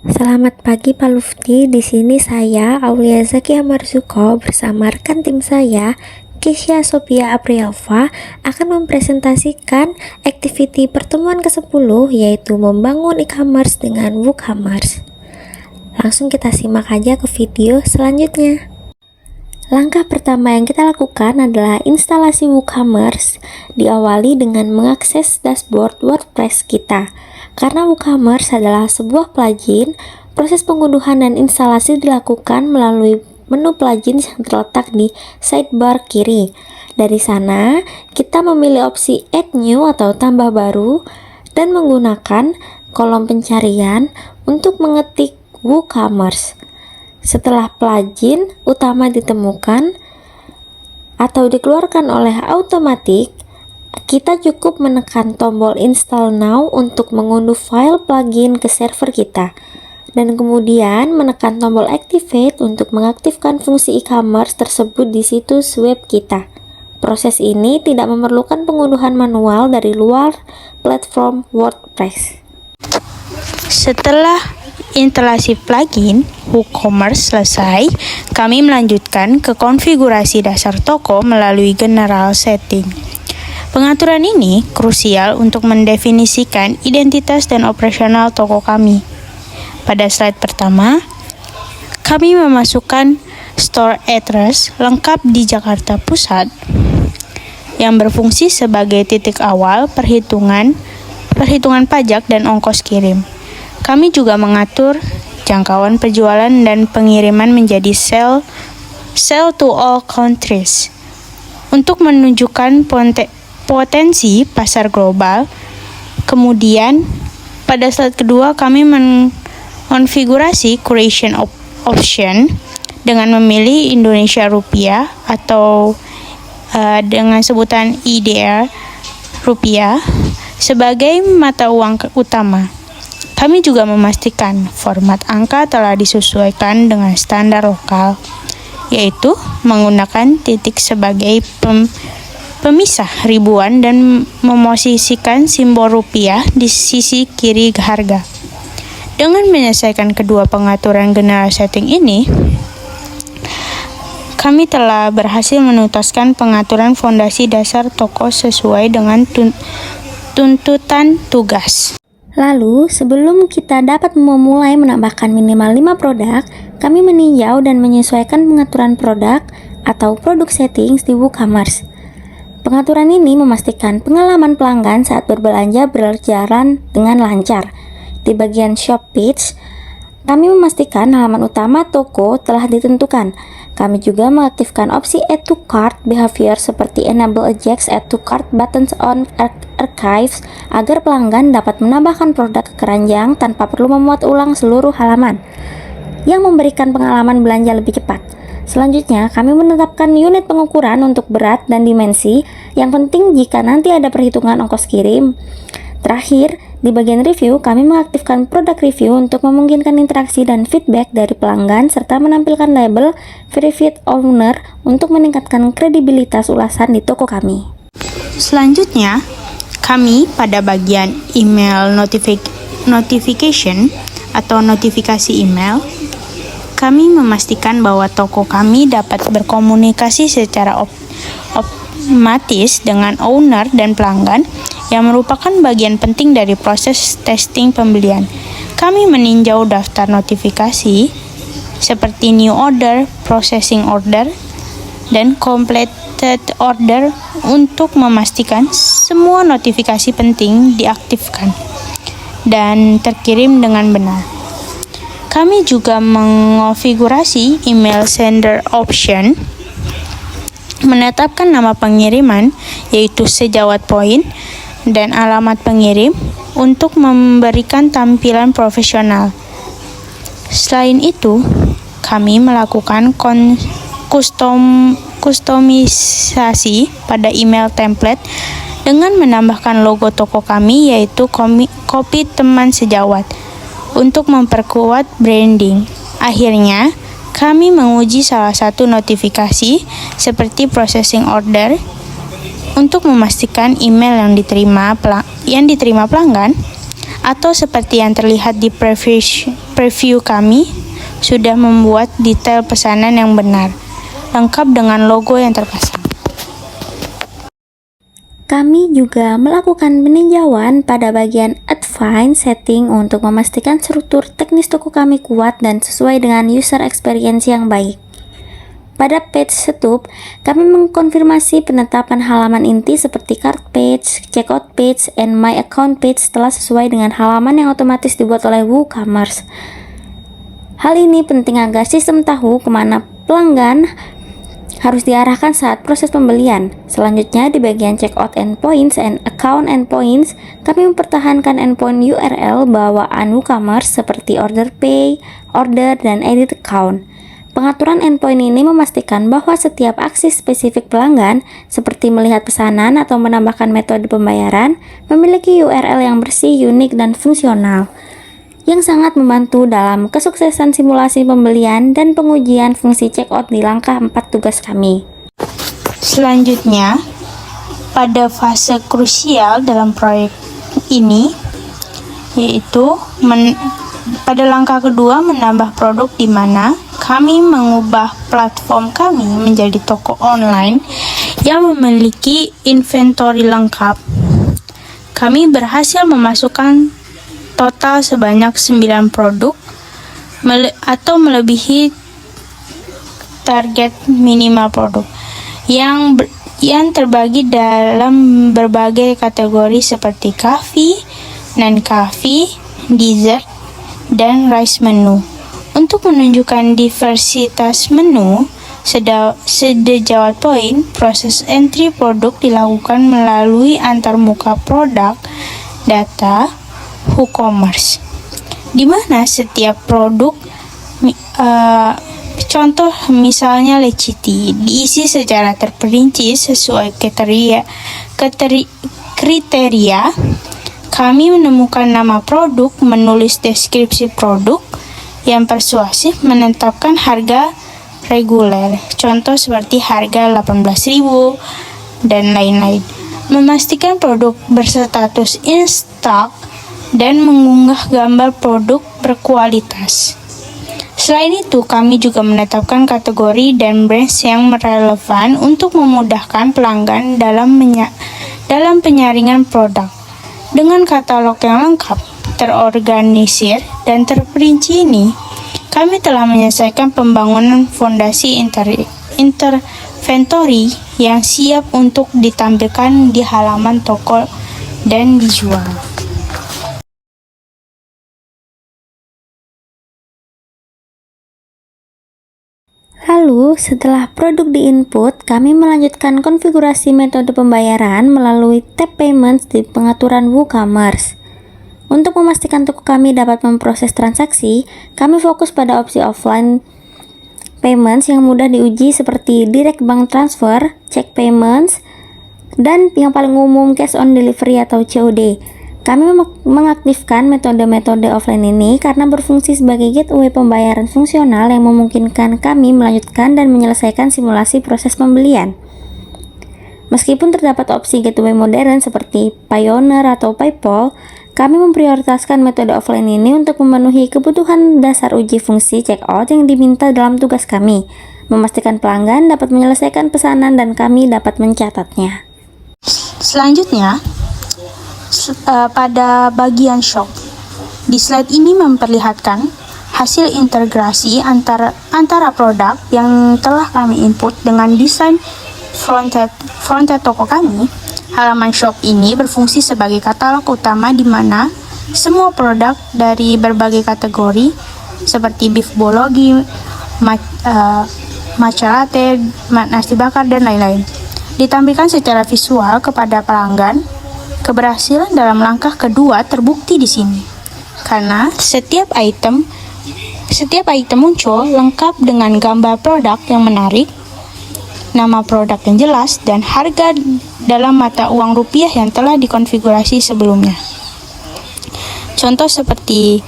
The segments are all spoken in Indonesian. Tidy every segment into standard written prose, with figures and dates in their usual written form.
Selamat pagi Pak Lufti, di sini saya Aulia Zaki Amarzuko bersama rekan tim saya Kesya Sophia Aprialva akan mempresentasikan activity pertemuan ke-10 yaitu membangun e-commerce dengan WooCommerce. Langsung kita simak aja ke video selanjutnya. Langkah pertama yang kita lakukan adalah instalasi WooCommerce, diawali dengan mengakses dashboard WordPress kita. Karena WooCommerce adalah sebuah plugin, proses pengunduhan dan instalasi dilakukan melalui menu plugin yang terletak di sidebar kiri. Dari sana, kita memilih opsi Add New atau tambah baru dan menggunakan kolom pencarian untuk mengetik WooCommerce. Setelah plugin utama ditemukan atau dikeluarkan oleh otomatis, kita cukup menekan tombol Install Now untuk mengunduh file plugin ke server kita, dan kemudian menekan tombol Activate untuk mengaktifkan fungsi e-commerce tersebut di situs web kita. Proses ini tidak memerlukan pengunduhan manual dari luar platform WordPress. Setelah instalasi plugin WooCommerce selesai, kami melanjutkan ke konfigurasi dasar toko melalui General Setting. Pengaturan ini krusial untuk mendefinisikan identitas dan operasional toko kami. Pada slide pertama, kami memasukkan store address lengkap di Jakarta Pusat yang berfungsi sebagai titik awal perhitungan pajak dan ongkos kirim. Kami juga mengatur jangkauan penjualan dan pengiriman menjadi sell to all countries untuk menunjukkan potensi pasar global. Kemudian pada slide kedua kami mengonfigurasi creation option dengan memilih Indonesia Rupiah atau dengan sebutan IDR Rupiah sebagai mata uang utama. Kami juga memastikan format angka telah disesuaikan dengan standar lokal, yaitu menggunakan titik sebagai pemisah ribuan dan memosisikan simbol rupiah di sisi kiri harga. Dengan menyelesaikan kedua pengaturan general setting ini, kami telah berhasil menuntaskan pengaturan fondasi dasar toko sesuai dengan tuntutan tugas. Lalu, sebelum kita dapat memulai menambahkan minimal 5 produk, kami meninjau dan menyesuaikan pengaturan produk atau produk settings di WooCommerce. Pengaturan ini memastikan pengalaman pelanggan saat berbelanja berjalan dengan lancar. Di bagian Shop Page, kami memastikan halaman utama toko telah ditentukan. Kami juga mengaktifkan opsi Add to Cart behavior seperti Enable Ajax Add to Cart buttons on archives agar pelanggan dapat menambahkan produk ke keranjang tanpa perlu memuat ulang seluruh halaman, yang memberikan pengalaman belanja lebih cepat. Selanjutnya, kami menetapkan unit pengukuran untuk berat dan dimensi, yang penting jika nanti ada perhitungan ongkos kirim. Terakhir, di bagian review, kami mengaktifkan produk review untuk memungkinkan interaksi dan feedback dari pelanggan serta menampilkan label Verified Owner untuk meningkatkan kredibilitas ulasan di toko kami. Selanjutnya, kami pada bagian email notification atau notifikasi email, kami memastikan bahwa toko kami dapat berkomunikasi secara otomatis dengan owner dan pelanggan yang merupakan bagian penting dari proses testing pembelian. Kami meninjau daftar notifikasi seperti new order, processing order, dan completed order untuk memastikan semua notifikasi penting diaktifkan dan terkirim dengan benar. Kami juga mengonfigurasi email sender option, menetapkan nama pengiriman yaitu sejawat poin dan alamat pengirim untuk memberikan tampilan profesional. Selain itu, kami melakukan kustomisasi pada email template dengan menambahkan logo toko kami yaitu kopi teman sejawat untuk memperkuat branding. Akhirnya, kami menguji salah satu notifikasi seperti processing order untuk memastikan email yang diterima pelanggan atau seperti yang terlihat di preview kami sudah membuat detail pesanan yang benar, lengkap dengan logo yang terpasang. Kami juga melakukan peninjauan pada bagian Advanced Setting untuk memastikan struktur teknis toko kami kuat dan sesuai dengan user experience yang baik. Pada page setup, kami mengkonfirmasi penetapan halaman inti seperti cart page, checkout page, and my account page telah sesuai dengan halaman yang otomatis dibuat oleh WooCommerce. Hal ini penting agar sistem tahu kemana pelanggan harus diarahkan saat proses pembelian. Selanjutnya, di bagian checkout endpoints and account endpoints, kami mempertahankan endpoint URL bawaan WooCommerce seperti order pay, order, dan edit account. Pengaturan endpoint ini memastikan bahwa setiap aksi spesifik pelanggan, seperti melihat pesanan atau menambahkan metode pembayaran, memiliki URL yang bersih, unik, dan fungsional, yang sangat membantu dalam kesuksesan simulasi pembelian dan pengujian fungsi checkout di langkah 4 tugas kami. Selanjutnya, pada fase krusial dalam proyek ini, yaitu pada langkah kedua menambah produk, di mana kami mengubah platform kami menjadi toko online yang memiliki inventory lengkap. Kami berhasil memasukkan total sebanyak 9 produk atau melebihi target minimal produk yang terbagi dalam berbagai kategori seperti coffee, non-coffee, dessert, dan rice menu. Untuk menunjukkan diversitas menu, sejauh poin, proses entry produk dilakukan melalui antarmuka produk data WooCommerce, di mana setiap produk, contoh misalnya leciti, diisi secara terperinci sesuai kriteria. Kami menemukan nama produk, menulis deskripsi produk yang persuasif, menetapkan harga reguler, contoh seperti harga 18.000 dan lain-lain, memastikan produk berstatus in stock, dan mengunggah gambar produk berkualitas. Selain itu, kami juga menetapkan kategori dan brands yang relevan untuk memudahkan pelanggan dalam penyaringan produk. Dengan katalog yang lengkap, terorganisir, dan terperinci ini, kami telah menyelesaikan pembangunan fondasi inventory yang siap untuk ditampilkan di halaman toko dan dijual. Lalu, setelah produk di-input, kami melanjutkan konfigurasi metode pembayaran melalui tab Payments di pengaturan WooCommerce. Untuk memastikan toko kami dapat memproses transaksi, kami fokus pada opsi offline payments yang mudah diuji seperti direct bank transfer, check payments, dan yang paling umum cash on delivery atau COD. Kami mengaktifkan metode-metode offline ini karena berfungsi sebagai gateway pembayaran fungsional yang memungkinkan kami melanjutkan dan menyelesaikan simulasi proses pembelian. Meskipun terdapat opsi gateway modern seperti Payoneer atau PayPal, kami memprioritaskan metode offline ini untuk memenuhi kebutuhan dasar uji fungsi checkout yang diminta dalam tugas kami, memastikan pelanggan dapat menyelesaikan pesanan dan kami dapat mencatatnya. Selanjutnya, pada bagian shop, di slide ini memperlihatkan hasil integrasi antara produk yang telah kami input dengan desain frontend toko kami. Halaman shop ini berfungsi sebagai katalog utama di mana semua produk dari berbagai kategori seperti beef bulgogi, matcha latte, nasi bakar, dan lain-lain ditampilkan secara visual kepada pelanggan. Keberhasilan dalam langkah kedua terbukti di sini, karena setiap item muncul lengkap dengan gambar produk yang menarik, nama produk yang jelas, dan harga dalam mata uang rupiah yang telah dikonfigurasi sebelumnya. Contoh seperti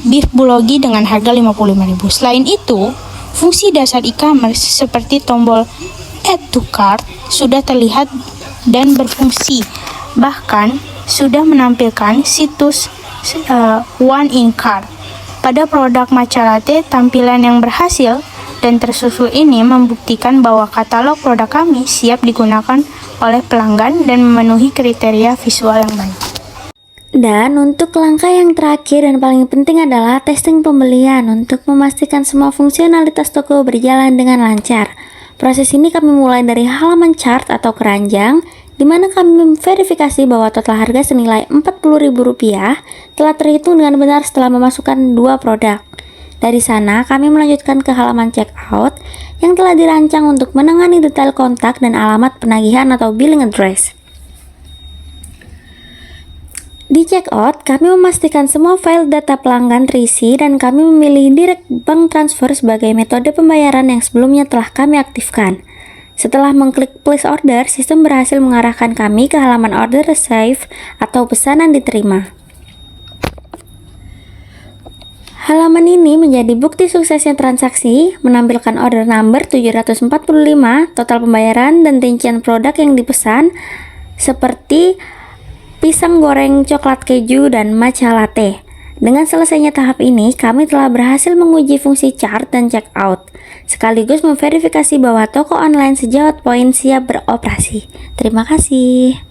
beef bulgogi dengan harga 55.000. Selain itu, fungsi dasar e-commerce seperti tombol add to cart sudah terlihat dan berfungsi, bahkan sudah menampilkan situs one in cart Pada produk matcha latte, tampilan yang berhasil dan tersusun ini membuktikan bahwa katalog produk kami siap digunakan oleh pelanggan dan memenuhi kriteria visual yang baik. Dan untuk langkah yang terakhir dan paling penting adalah testing pembelian untuk memastikan semua fungsionalitas toko berjalan dengan lancar. Proses ini kami mulai dari halaman chart atau keranjang, di mana kami memverifikasi bahwa total harga senilai Rp40.000 telah terhitung dengan benar setelah memasukkan 2 produk. Dari sana, kami melanjutkan ke halaman checkout yang telah dirancang untuk menangani detail kontak dan alamat penagihan atau billing address. Di checkout, kami memastikan semua file data pelanggan terisi dan kami memilih direct bank transfer sebagai metode pembayaran yang sebelumnya telah kami aktifkan. Setelah mengklik place order, sistem berhasil mengarahkan kami ke halaman order receive atau pesanan diterima. Halaman ini menjadi bukti suksesnya transaksi, menampilkan order number 745, total pembayaran, dan rincian produk yang dipesan, seperti pisang goreng coklat keju dan matcha latte. Dengan selesainya tahap ini, kami telah berhasil menguji fungsi chart dan checkout, sekaligus memverifikasi bahwa toko online Sejawat Point siap beroperasi. Terima kasih.